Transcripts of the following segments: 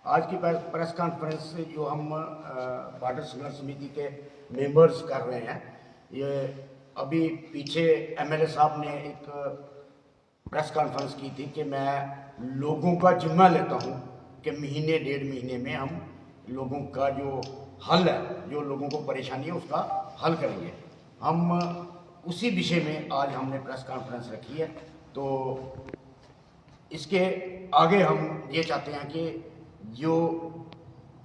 आज की press conference से जो हम बॉर्डर संघर्ष समिति के मेंबर्स कर रहे हैं, ये अभी पीछे एमएलए साहब ने एक प्रेस कॉन्फ्रेंस की थी कि मैं लोगों का जिम्मा लेता हूं कि महीने डेढ़ महीने में हम लोगों का जो हल है, जो लोगों को परेशानी है उसका हल करेंगे। हम उसी विषय में आज हमने प्रेस कॉन्फ्रेंस रखी है। तो इसके आगे हम ये चाहते हैं कि जो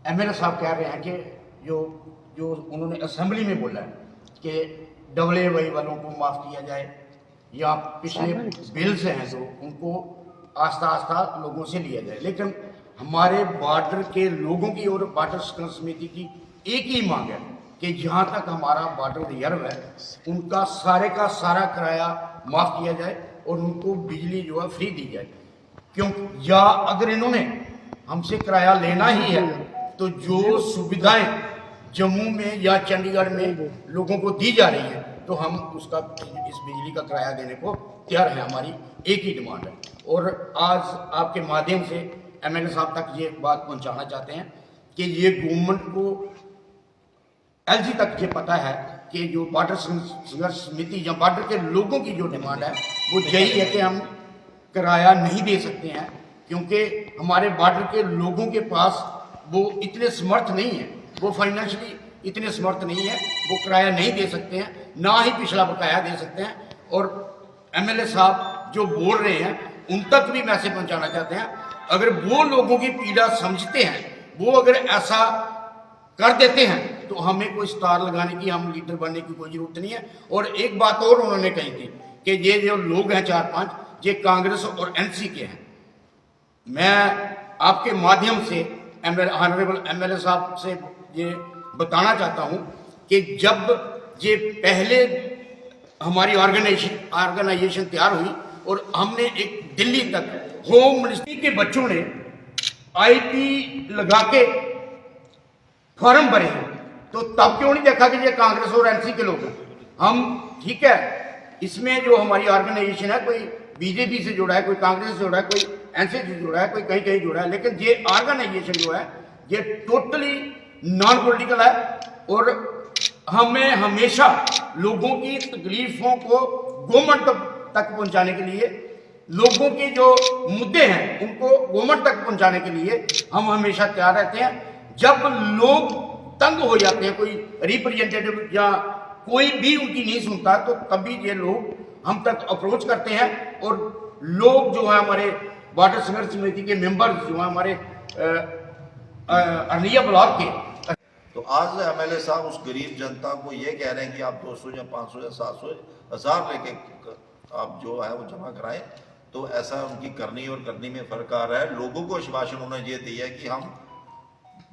एमएलए साहब कह रहे हैं कि जो जो उन्होंने असेंबली में बोला है कि AA वालों को माफ़ किया जाए या पिछले बिल्स हैं जो उनको आस्ता आस्ता लोगों से लिया जाए, लेकिन हमारे बॉर्डर के लोगों की और बॉर्डर संघर्ष समिति की एक ही मांग है कि जहाँ तक हमारा बॉर्डर रिजर्व है उनका सारे का सारा किराया माफ़ किया जाए और उनको बिजली जो है फ्री दी जाए। क्यों, या अगर इन्होंने हमसे किराया लेना ही है तो जो सुविधाएं जम्मू में या चंडीगढ़ में लोगों को दी जा रही है तो हम उसका इस बिजली का किराया देने को तैयार है। हमारी एक ही डिमांड है और आज आपके माध्यम से एमएलए साहब तक ये बात पहुंचाना चाहते हैं कि ये गवर्नमेंट को एलजी तक ये पता है कि जो बॉर्डर संघर्ष समिति या बॉर्डर के लोगों की जो डिमांड है वो यही है कि हम किराया नहीं दे सकते हैं, क्योंकि हमारे बॉर्डर के लोगों के पास वो इतने समर्थ नहीं है, वो फाइनेंशियली इतने समर्थ नहीं है, वो किराया नहीं दे सकते हैं, ना ही पिछला बकाया दे सकते हैं। और एमएलए साहब जो बोल रहे हैं उन तक भी मैसेज पहुंचाना चाहते हैं, अगर वो लोगों की पीड़ा समझते हैं, वो अगर ऐसा कर देते हैं तो हमें कोई स्टार लगाने की, हम लीडर बनने की कोई जरूरत नहीं है। और एक बात और उन्होंने कही थी कि ये जो लोग हैं 4-5 ये कांग्रेस और एनसी के हैं। मैं आपके माध्यम से ऑनरेबल एमएलए साहब से ये बताना चाहता हूं कि जब ये पहले हमारी ऑर्गेनाइजेशन तैयार हुई और हमने एक दिल्ली तक होम मिनिस्ट्री के बच्चों ने आईपी लगा के फॉर्म भरे हैं, तो तब क्यों नहीं देखा कि ये कांग्रेस और एनसी के लोग हैं। हम ठीक है, इसमें जो हमारी ऑर्गेनाइजेशन है कोई बीजेपी से जुड़ा है, कोई कांग्रेस से जुड़ा है, कोई एनसी से जुड़ा है, कोई कहीं कहीं जुड़ा है, लेकिन ये ऑर्गेनाइजेशन जो है ये टोटली नॉन पॉलिटिकल है और हमें हमेशा लोगों की तकलीफों को गवर्नमेंट तक पहुंचाने के लिए, लोगों के जो मुद्दे हैं उनको गवर्नमेंट तक पहुंचाने के लिए हम हमेशा तैयार रहते हैं। जब लोग तंग हो जाते हैं, कोई रिप्रेजेंटेटिव या कोई भी उनकी नहीं सुनता, तो तभी ये लोग हम तक अप्रोच करते हैं और लोग जो है हमारे बॉर्डर संघर्ष समिति के मेंबर्स जो है हमारे अरनिया ब्लॉक के। तो आज एमएलए साहब उस गरीब जनता को ये कह रहे हैं कि आप 200 या 500 या 700 1000 लेके आप जो है वो जमा कराएं, तो ऐसा उनकी करनी और करनी में फर्क आ रहा है। लोगों को आश्वासन उन्होंने ये दिया कि हम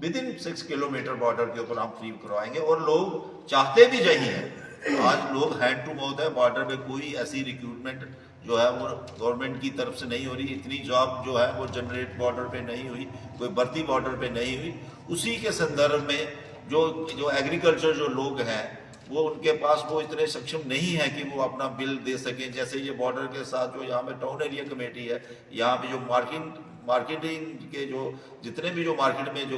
विद इन 6 किलोमीटर बॉर्डर के ऊपर हम फ्री करवाएंगे और लोग चाहते भी यही है। आज लोग हैंड टू माउथ है, बॉर्डर पे कोई ऐसी रिक्रूटमेंट जो है वो गवर्नमेंट की तरफ से नहीं हो रही, इतनी जॉब जो है वो जनरेट बॉर्डर पे नहीं हुई, कोई भर्ती बॉर्डर पे नहीं हुई। उसी के संदर्भ में जो एग्रीकल्चर जो लोग हैं वो उनके पास वो इतने सक्षम नहीं है कि वो अपना बिल दे सकें। जैसे ये बॉर्डर के साथ जो यहाँ पे टाउन एरिया कमेटी है, यहाँ पे जो मार्केटिंग के जो जितने भी जो मार्केट में जो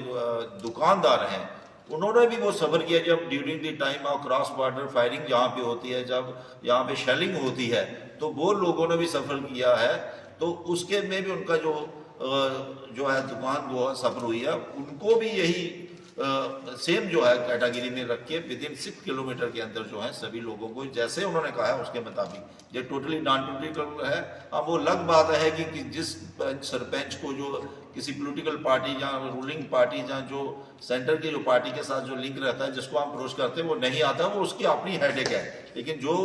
दुकानदार हैं उन्होंने भी वो सब्र किया। जब during the time of cross border firing जहाँ पे होती है, जब यहाँ पे शेलिंग होती है, तो वो लोगों ने भी सफ़र किया है। तो उसके में भी उनका जो है दुकान वो सफ़र हुई है, उनको भी यही सेम जो है कैटेगरी में रख के विद इन 6 किलोमीटर के अंदर जो है सभी लोगों को जैसे उन्होंने कहा है उसके मुताबिक ये टोटली नॉन पॉलिटिकल है। अब वो अलग बात है कि जिस सरपंच को जो किसी पॉलिटिकल पार्टी या रूलिंग पार्टी या जो सेंटर की जो पार्टी के साथ जो लिंक रहता है, जिसको हम अप्रोच करते हैं वो नहीं आता, वो उसकी अपनी हेडेक है। लेकिन जो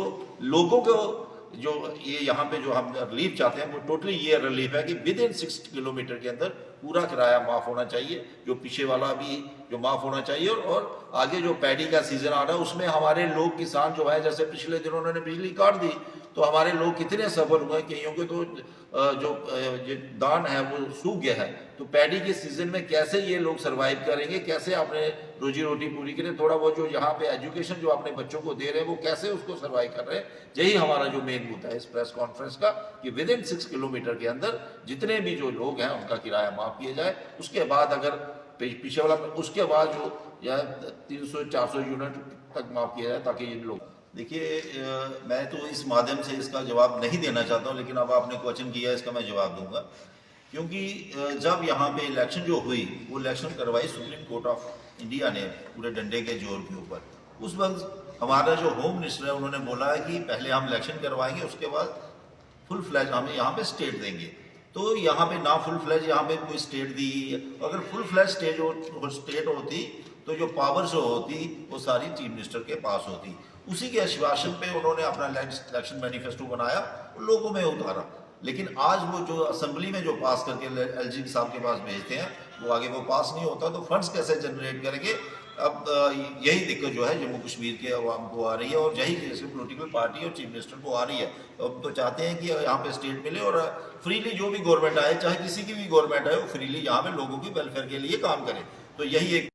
लोगों को जो ये यहाँ पे जो हम रिलीफ चाहते हैं वो टोटली ये रिलीफ है कि विद इन 6 किलोमीटर के अंदर पूरा किराया माफ़ होना चाहिए, जो पीछे वाला भी जो माफ़ होना चाहिए। और आगे जो पैडी का सीज़न आ रहा है उसमें हमारे लोग किसान जो है, जैसे पिछले दिनों उन्होंने बिजली काट दी, तो हमारे लोग कितने सफल हुए। कईयों के तो जो दान है वो सूख गया है। तो पैडी के सीजन में कैसे ये लोग सरवाइव करेंगे, कैसे अपने रोजी रोटी पूरी करें, थोड़ा वो जो यहाँ पे एजुकेशन जो अपने बच्चों को दे रहे हैं वो कैसे उसको सरवाइव कर रहे हैं। यही हमारा जो मेन मुद्दा है इस प्रेस कॉन्फ्रेंस का, कि विद इन 6 किलोमीटर के अंदर जितने भी जो लोग हैं उनका किराया माफ किया जाए। उसके बाद अगर पीछे वाला, उसके बाद जो या 300-400 यूनिट तक माफ किया जाए, ताकि ये लोग देखिए। मैं तो इस माध्यम से इसका जवाब नहीं देना चाहता हूँ, लेकिन अब आपने क्वेश्चन किया इसका मैं जवाब दूंगा। क्योंकि जब यहाँ पे इलेक्शन जो हुई वो इलेक्शन करवाई सुप्रीम कोर्ट ऑफ इंडिया ने पूरे डंडे के जोर के ऊपर। उस वक्त हमारा जो होम मिनिस्टर है उन्होंने बोला है कि पहले हम इलेक्शन करवाएंगे, उसके बाद फुल फ्लैज हमें यहाँ पे स्टेट देंगे। तो यहाँ पे ना फुल फ्लैज यहाँ पे कोई स्टेट दी, अगर फुल फ्लैज स्टेट होती तो जो पावर जो होती वो सारी चीफ मिनिस्टर के पास होती। उसी के आश्वासन पे उन्होंने अपना इलेक्शन मैनिफेस्टो बनाया, लोगों में उतारा। लेकिन आज वो जो असेंबली में जो पास करके एलजी साहब के पास भेजते हैं वो आगे वो पास नहीं होता, तो फंड्स कैसे जनरेट करेंगे। अब यही दिक्कत जो है जम्मू कश्मीर के अवाम को आ रही है, और यही जैसे पोलिटिकल पार्टी और चीफ मिनिस्टर को आ रही है। तो अब तो चाहते हैं कि यहाँ पे स्टेट मिले और फ्रीली जो भी गवर्नमेंट आए, चाहे किसी की भी गवर्नमेंट आए, वो फ्रीली यहाँ पे लोगों की वेलफेयर के लिए काम करे। तो यही एक